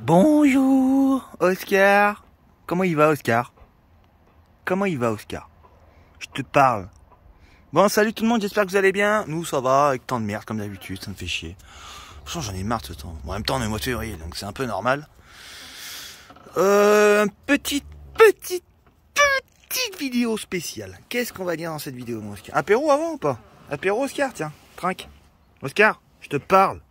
Bonjour, Oscar. Comment il va, Oscar? Comment il va, Oscar? Je te parle. Bon, salut tout le monde, j'espère que vous allez bien. Nous, ça va, avec tant de merde, comme d'habitude, ça me fait chier. Franchement, j'en ai marre de ce temps. Bon, en même temps, on est au mois de février, donc c'est un peu normal. Petite vidéo spéciale. Qu'est-ce qu'on va dire dans cette vidéo, mon Oscar? Apéro avant ou pas? Apéro, Oscar, tiens, trinque. Oscar, je te parle.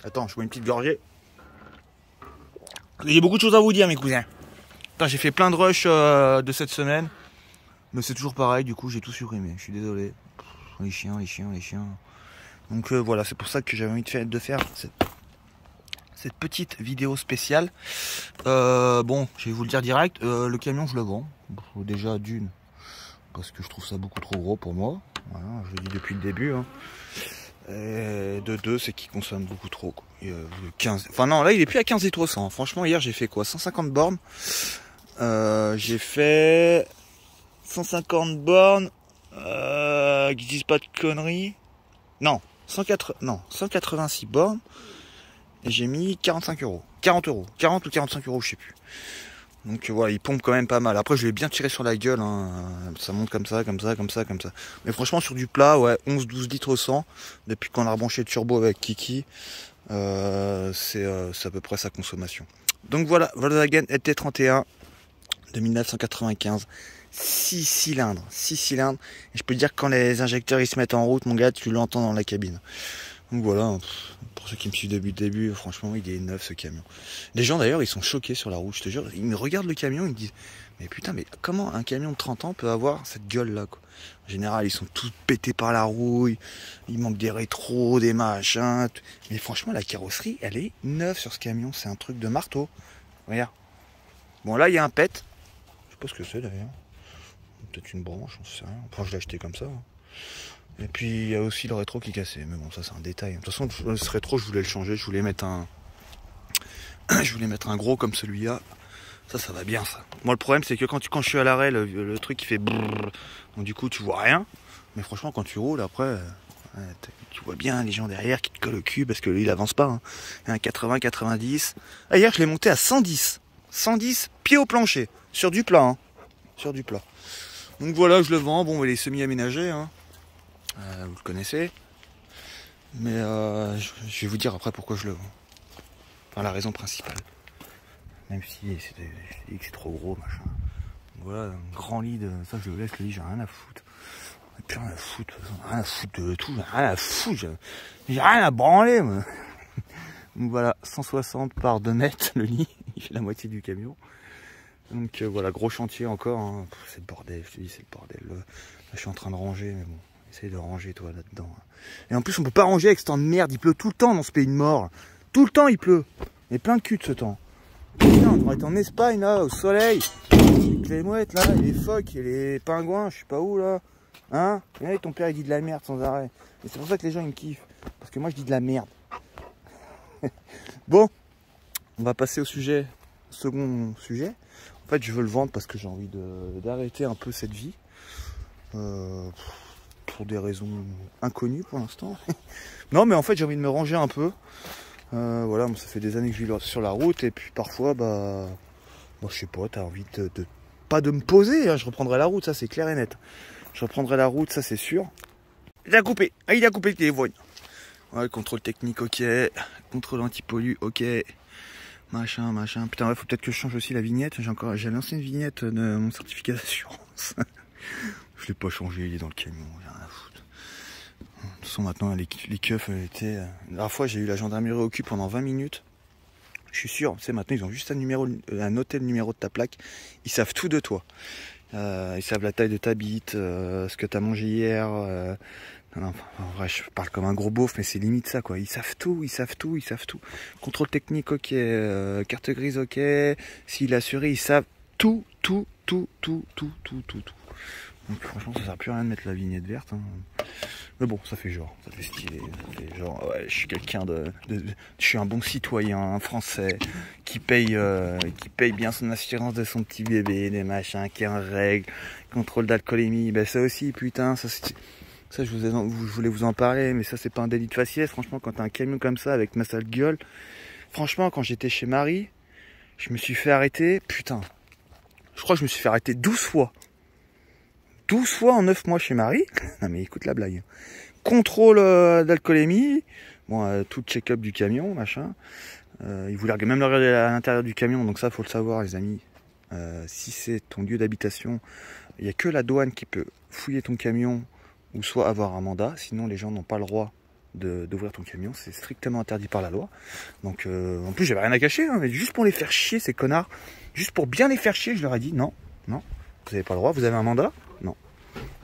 Attends, je bois une petite gorgée. Il y a beaucoup de choses à vous dire, mes cousins. Putain, j'ai fait plein de rushs de cette semaine. Mais c'est toujours pareil, du coup, j'ai tout supprimé. Je suis désolé. Les chiens. Donc voilà, c'est pour ça que j'avais envie de faire cette petite vidéo spéciale. Bon, je vais vous le dire direct. Le camion, je le vends. Déjà, d'une. Parce que je trouve ça beaucoup trop gros pour moi. Voilà, je le dis depuis le début. Hein. Et de deux, c'est qu'il consomme beaucoup trop. Quoi. 15... Enfin non, là il est plus à 15 litres au 100. Franchement, hier j'ai fait quoi? 150 bornes. J'ai fait 150 bornes. Qui disent pas de conneries. Non, 186 bornes. Et j'ai mis 45 euros. 40 euros. 40 ou 45 euros, je sais plus. Donc voilà, il pompe quand même pas mal. Après, je l'ai bien tiré sur la gueule. Hein. Ça monte comme ça. Mais franchement, sur du plat, ouais, 11-12 litres au 100. Depuis qu'on a rebranché le turbo avec Kiki, c'est à peu près sa consommation. Donc voilà, Volkswagen LT31 de 1995. 6 cylindres. Et je peux te dire que quand les injecteurs ils se mettent en route, mon gars, tu l'entends dans la cabine. Donc voilà, pour ceux qui me suivent depuis le début, franchement, il est neuf ce camion. Les gens d'ailleurs, ils sont choqués sur la route, je te jure. Ils me regardent le camion, ils me disent, mais putain, mais comment un camion de 30 ans peut avoir cette gueule-là, quoi? En général, ils sont tous pétés par la rouille, il manque des rétros, des machins. Mais franchement, la carrosserie, elle est neuve sur ce camion, c'est un truc de marteau. Regarde. Bon, là, il y a un pet. Je sais pas ce que c'est d'ailleurs. Peut-être une branche, on sait rien. Enfin, je l'ai acheté comme ça. Et puis il y a aussi le rétro qui est cassé, mais bon ça c'est un détail. De toute façon ce rétro je voulais le changer, je voulais mettre un gros comme celui-là. Ça va bien ça. Moi le problème c'est que quand je suis à l'arrêt, le truc il fait brrr, donc du coup tu vois rien. Mais franchement quand tu roules après, tu vois bien les gens derrière qui te collent le cul parce que lui il avance pas. Hein. Il y a un 80, 90. Ah, hier je l'ai monté à 110. 110 pied au plancher. Sur du plat. Hein. Sur du plat. Donc voilà, je le vends. Bon il est semi-aménagé. Hein. Vous le connaissez, mais je vais vous dire après pourquoi je le vends. Enfin la raison principale. Même si c'est trop gros machin. Voilà, un grand lit de ça je le laisse le lit, j'ai rien à foutre. Plus rien à foutre, rien à foutre de tout, rien à foutre, j'ai rien à branler moi. Donc voilà, 160 par 2 mètres le lit, il fait la moitié du camion. Donc voilà, gros chantier encore, hein. C'est le bordel, je te dis c'est le bordel. Là je suis en train de ranger mais bon. Essaye de ranger toi là-dedans. Et en plus on peut pas ranger avec ce temps de merde, il pleut tout le temps dans ce pays de mort. Tout le temps il pleut. Il y a plein de cul de ce temps. Putain, on devrait être en Espagne là, au soleil. Avec les mouettes là, et les phoques, et les pingouins, je sais pas où là. Hein? Et ton père il dit de la merde sans arrêt. Et c'est pour ça que les gens ils me kiffent. Parce que moi je dis de la merde. Bon, on va passer au second sujet. En fait je veux le vendre parce que j'ai envie d'arrêter un peu cette vie. Pour des raisons inconnues pour l'instant. Non mais en fait j'ai envie de me ranger un peu. Voilà, moi, ça fait des années que je vis sur la route et puis parfois moi je sais pas, t'as envie pas de me poser, hein, je reprendrai la route, ça c'est clair et net. Je reprendrai la route, ça c'est sûr. Il a coupé le téléphone. Ouais, contrôle technique, ok. Contrôle anti-pollu, ok. Machin. Putain ouais, faut peut-être que je change aussi la vignette. J'ai l'ancienne vignette de mon certificat d'assurance. Je l'ai pas changé, il est dans le camion, j'ai rien à foutre. De toute façon maintenant les keufs étaient... La dernière fois j'ai eu la gendarmerie au cul pendant 20 minutes. Je suis sûr, tu sais maintenant ils ont juste à noter le numéro de ta plaque. Ils savent tout de toi. Ils savent la taille de ta bite, ce que tu as mangé hier. Non, en vrai je parle comme un gros beauf mais c'est limite ça quoi. Ils savent tout. Contrôle technique ok, carte grise ok. S'il est assuré ils savent tout. Donc franchement ça sert plus à rien de mettre la vignette verte hein. Mais bon ça fait genre, ça fait stylé, ça fait genre ouais je suis quelqu'un je suis un bon citoyen, un français qui paye bien son assurance de son petit bébé, des machins, qui est en règle, contrôle d'alcoolémie, ben ça aussi putain, ça je voulais vous en parler, mais ça c'est pas un délit de faciès, franchement quand t'as un camion comme ça avec ma sale gueule, Franchement, quand j'étais chez Marie, je me suis fait arrêter, putain, je crois que je me suis fait arrêter 12 fois. 12 fois en 9 mois chez Marie. Non mais écoute la blague. Contrôle d'alcoolémie, bon, tout check-up du camion, machin. Ils voulaient même le regarder à l'intérieur du camion, donc ça faut le savoir les amis. Si c'est ton lieu d'habitation, il n'y a que la douane qui peut fouiller ton camion ou soit avoir un mandat, sinon les gens n'ont pas le droit d'ouvrir ton camion, c'est strictement interdit par la loi. Donc en plus j'avais rien à cacher, hein, mais juste pour les faire chier ces connards, juste pour bien les faire chier, je leur ai dit non, non, vous n'avez pas le droit, vous avez un mandat? Non.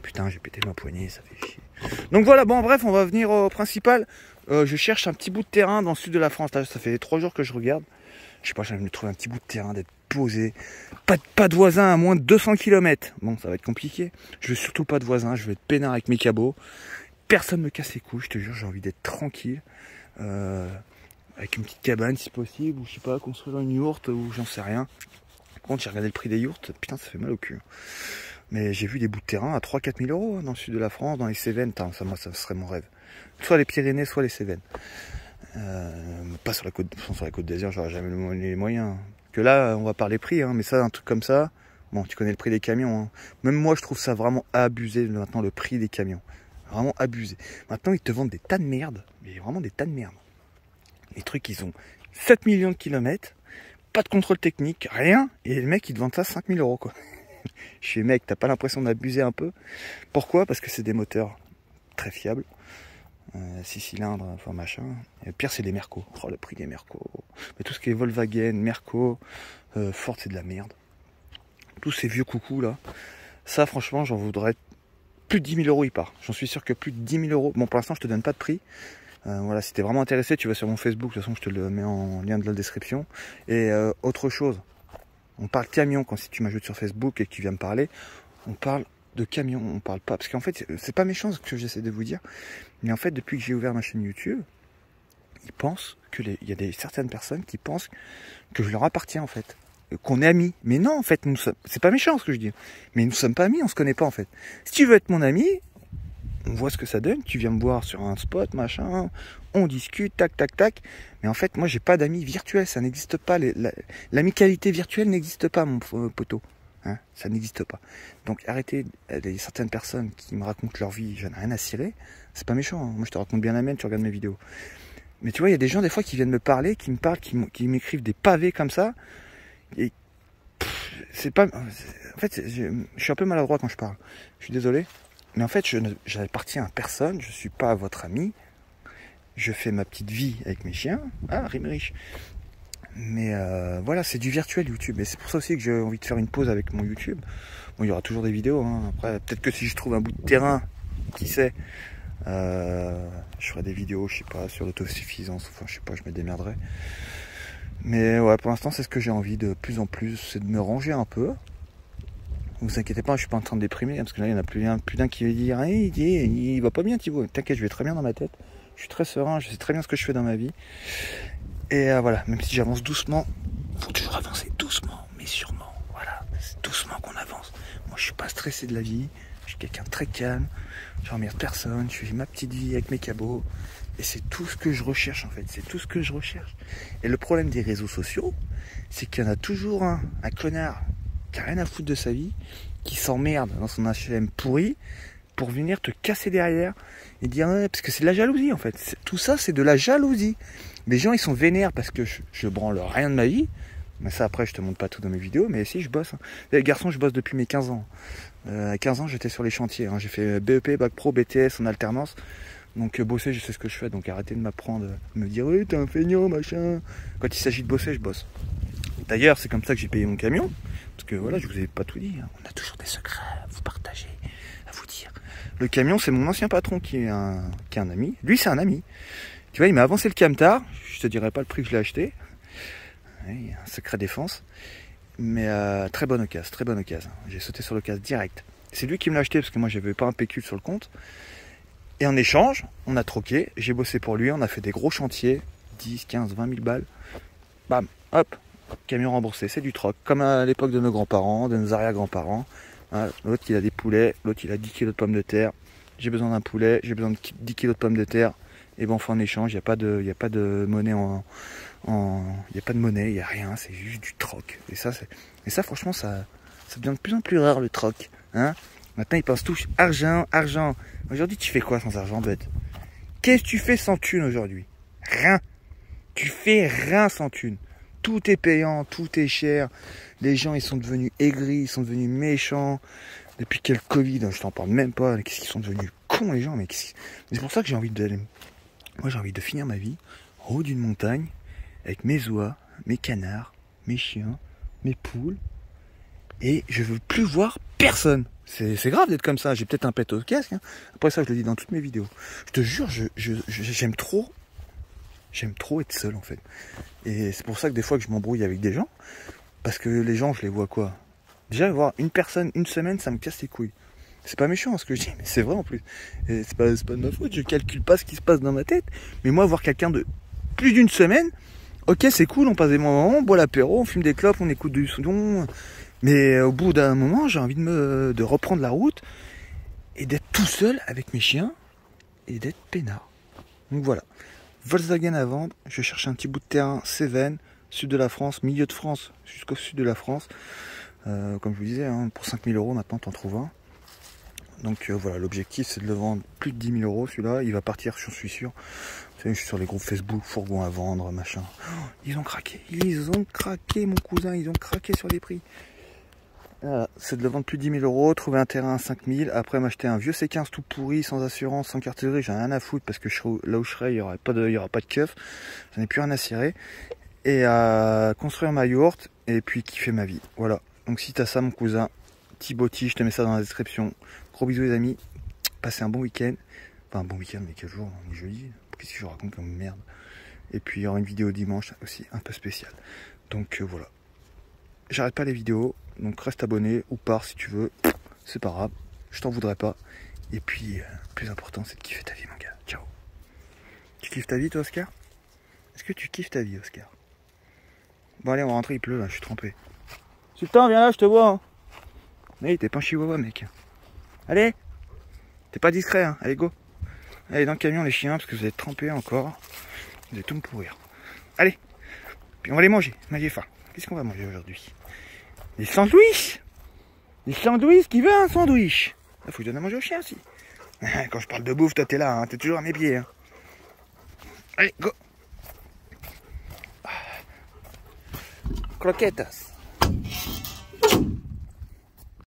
Putain, j'ai pété ma poignée, ça fait chier. Donc voilà, bon bref, on va venir au principal. Je cherche un petit bout de terrain dans le sud de la France, là ça fait 3 jours que je regarde. Je sais pas, j'ai envie de trouver un petit bout de terrain, d'être posé. Pas de voisin à moins de 200 km. Bon, ça va être compliqué. Je veux surtout pas de voisin, je veux être peinard avec mes cabots. Personne me casse les couilles, je te jure, j'ai envie d'être tranquille. Avec une petite cabane si possible, ou je sais pas, construire une yourte, ou j'en sais rien. Par contre, j'ai regardé le prix des yourtes, putain, ça fait mal au cul. Mais j'ai vu des bouts de terrain à 3-4 000 euros hein, dans le sud de la France, dans les Cévennes. Ça, moi, ça serait mon rêve. Soit les Pyrénées, soit les Cévennes. Pas sur la côte d'Azur, j'aurais jamais les moyens. Que là, on va parler prix, hein, mais ça, un truc comme ça, bon, tu connais le prix des camions. Hein. Même moi, je trouve ça vraiment abusé maintenant, le prix des camions. Vraiment abusé. Maintenant, ils te vendent des tas de merde, mais vraiment des tas de merde. Les trucs, ils ont 7 millions de kilomètres, pas de contrôle technique, rien, et les mecs, ils te vendent ça 5 000 euros, quoi. Je suis mec, t'as pas l'impression d'abuser un peu? Pourquoi? Parce que c'est des moteurs très fiables. 6 cylindres, enfin machin. Et le pire, c'est les Merco. Oh, le prix des Merco. Mais tout ce qui est Volkswagen, Merco, Ford, c'est de la merde. Tous ces vieux coucous là. Ça, franchement, j'en voudrais plus de 10 000 euros, il part. J'en suis sûr que plus de 10 000 euros. Bon, pour l'instant, je te donne pas de prix. Voilà, si t'es vraiment intéressé, tu vas sur mon Facebook. De toute façon, je te le mets en lien de la description. Et autre chose, on parle camion quand si tu m'ajoutes sur Facebook et que tu viens me parler, on parle de camion, on parle pas. Parce qu'en fait, c'est pas méchant ce que j'essaie de vous dire. Mais en fait, depuis que j'ai ouvert ma chaîne YouTube, ils pensent que il y a certaines personnes qui pensent que je leur appartiens en fait. Qu'on est amis. Mais non, en fait, c'est pas méchant ce que je dis. Mais nous sommes pas amis, on se connaît pas en fait. Si tu veux être mon ami, on voit ce que ça donne. Tu viens me voir sur un spot, machin, on discute, tac, tac, tac. Mais en fait, moi, j'ai pas d'amis virtuels, ça n'existe pas. L'amicalité virtuelle n'existe pas, mon poteau. Hein, ça n'existe pas. Donc arrêtez, il y a certaines personnes qui me racontent leur vie, j'en ai rien à cirer. C'est pas méchant, hein. Moi je te raconte bien la mienne, tu regardes mes vidéos. Mais tu vois, il y a des gens des fois qui viennent me parler, qui m'écrivent des pavés comme ça. Et c'est pas... En fait, je suis un peu maladroit quand je parle. Je suis désolé. Mais en fait, j'appartiens à personne, je suis pas votre ami. Je fais ma petite vie avec mes chiens. Ah, Rimerich. Mais voilà, c'est du virtuel YouTube. Et c'est pour ça aussi que j'ai envie de faire une pause avec mon YouTube. Bon, il y aura toujours des vidéos. Hein. Après, peut-être que si je trouve un bout de terrain, qui sait, je ferai des vidéos, je sais pas, sur l'autosuffisance. Enfin, je sais pas, je me démerderai. Mais ouais, pour l'instant, c'est ce que j'ai envie de plus en plus, c'est de me ranger un peu. Vous inquiétez pas, je suis pas en train de déprimer, parce que là, il y en a plus d'un qui va dire hey, il va pas bien, Thibaut. T'inquiète, je vais très bien dans ma tête. Je suis très serein, je sais très bien ce que je fais dans ma vie. Et voilà, même si j'avance doucement, faut toujours avancer doucement, mais sûrement. Voilà, c'est doucement qu'on avance. Moi, je suis pas stressé de la vie. Je suis quelqu'un de très calme. Je n'emmerde personne. Je fais ma petite vie avec mes cabots. Et c'est tout ce que je recherche, en fait. C'est tout ce que je recherche. Et le problème des réseaux sociaux, c'est qu'il y en a toujours un connard qui a rien à foutre de sa vie, qui s'emmerde dans son HLM pourri pour venir te casser derrière et dire ouais, parce que c'est de la jalousie en fait. Tout ça c'est de la jalousie. Les gens ils sont vénères parce que je branle rien de ma vie. Mais ça après je te montre pas tout dans mes vidéos, mais si je bosse. Hein. Les garçons je bosse depuis mes 15 ans. À 15 ans j'étais sur les chantiers. Hein. J'ai fait BEP, Bac Pro, BTS en alternance. Donc bosser je sais ce que je fais. Donc arrêtez de m'apprendre, me dire oui t'es un feignant machin. Quand il s'agit de bosser je bosse. D'ailleurs c'est comme ça que j'ai payé mon camion. Parce que voilà je vous ai pas tout dit. Hein. On a toujours des secrets à vous partager, à vous dire. Le camion c'est mon ancien patron qui est un ami. Lui c'est un ami. Tu vois il m'a avancé le camtar. Je te dirai pas le prix que je l'ai acheté. Oui, un secret défense. Mais très bonne occasion, très bonne occasion. J'ai sauté sur l'occasion direct. C'est lui qui me l'a acheté parce que moi j'avais pas un pécule sur le compte. Et en échange, on a troqué. J'ai bossé pour lui, on a fait des gros chantiers. 10, 15, 20 000 balles. Bam, hop, camion remboursé, c'est du troc. Comme à l'époque de nos grands-parents, de nos arrière-grands-parents. Hein, l'autre il a des poulets, l'autre il a 10 kilos de pommes de terre. J'ai besoin d'un poulet, j'ai besoin de 10 kilos de pommes de terre. et ben on fait en échange, il n'y a pas de monnaie il n'y a pas de monnaie, il n'y a rien, c'est juste du troc. Et ça franchement, ça devient de plus en plus rare le troc. Hein, maintenant ils pensent tous argent, argent. Aujourd'hui tu fais quoi sans argent, bête? Qu'est-ce que tu fais sans thune aujourd'hui? Rien. Tu fais rien sans thune. Tout est payant, tout est cher. Les gens ils sont devenus aigris, ils sont devenus méchants. Depuis quel Covid, je t'en parle même pas. Qu'est-ce qu'ils sont devenus cons les gens. Mais c'est pour ça que j'ai envie d'aller. Moi j'ai envie de finir ma vie en haut d'une montagne avec mes oies, mes canards, mes chiens, mes poules. Et je veux plus voir personne. C'est grave d'être comme ça. J'ai peut-être un pet au casque. Hein. Après ça, je le dis dans toutes mes vidéos. Je te jure, j'aime trop être seul en fait. Et c'est pour ça que des fois que je m'embrouille avec des gens. Parce que les gens, je les vois quoi? Déjà, voir une personne une semaine, ça me casse les couilles. C'est pas méchant ce que je dis, mais c'est vrai en plus. Et c'est pas de ma faute, je calcule pas ce qui se passe dans ma tête. Mais moi, voir quelqu'un de plus d'une semaine, ok, c'est cool, on passe des moments, on boit l'apéro, on fume des clopes, on écoute du son. Mais au bout d'un moment, j'ai envie de reprendre la route et d'être tout seul avec mes chiens et d'être peinard. Donc voilà. Volkswagen à vendre. Je cherche un petit bout de terrain, Cévennes, sud de la France, milieu de France, jusqu'au sud de la France. Comme je vous disais, hein, pour 5 000 € maintenant, t'en trouves un. Donc voilà, l'objectif c'est de le vendre plus de 10 000 € celui-là. Il va partir, je suis sûr. Vous savez, je suis sur les groupes Facebook, fourgon à vendre, machin. Oh, ils ont craqué, mon cousin, ils ont craqué sur les prix. Voilà, c'est de le vendre plus de 10 000 €, trouver un terrain à 5 000, après m'acheter un vieux C15 tout pourri, sans assurance, sans carte grise, j'en ai rien à foutre parce que là où je serai, il n'y aura pas de keuf, j'en ai plus rien à cirer. Et à construire ma yourte et puis kiffer ma vie. Voilà, donc si t'as ça mon cousin, Thibauti, je te mets ça dans la description. Gros bisous les amis, passez un bon week-end. Enfin un bon week-end mais quel jour, on est jeudi, qu'est-ce que je raconte comme merde. Et puis il y aura une vidéo dimanche aussi un peu spéciale. Donc voilà. J'arrête pas les vidéos, donc reste abonné ou pars si tu veux, c'est pas grave, je t'en voudrais pas. Et puis, le plus important c'est de kiffer ta vie mon gars, ciao. Tu kiffes ta vie toi Oscar? Est-ce que tu kiffes ta vie Oscar? Bon allez on va rentrer, il pleut là, je suis trempé. Sultan viens là, je te vois. Hein. Hey, t'es pas un chihuahua mec. Allez, t'es pas discret hein, allez go. Allez dans le camion les chiens parce que vous êtes trempés encore. Vous allez tout me pourrir. Allez, puis on va les manger, on a faim. Qu'est-ce qu'on va manger aujourd'hui? Des sandwichs. Des sandwichs, qui veut un sandwich? Il faut que je donne à manger au chien aussi. Quand je parle de bouffe, toi t'es là, hein, t'es toujours à mes pieds. Hein. Allez, go. Croquetas.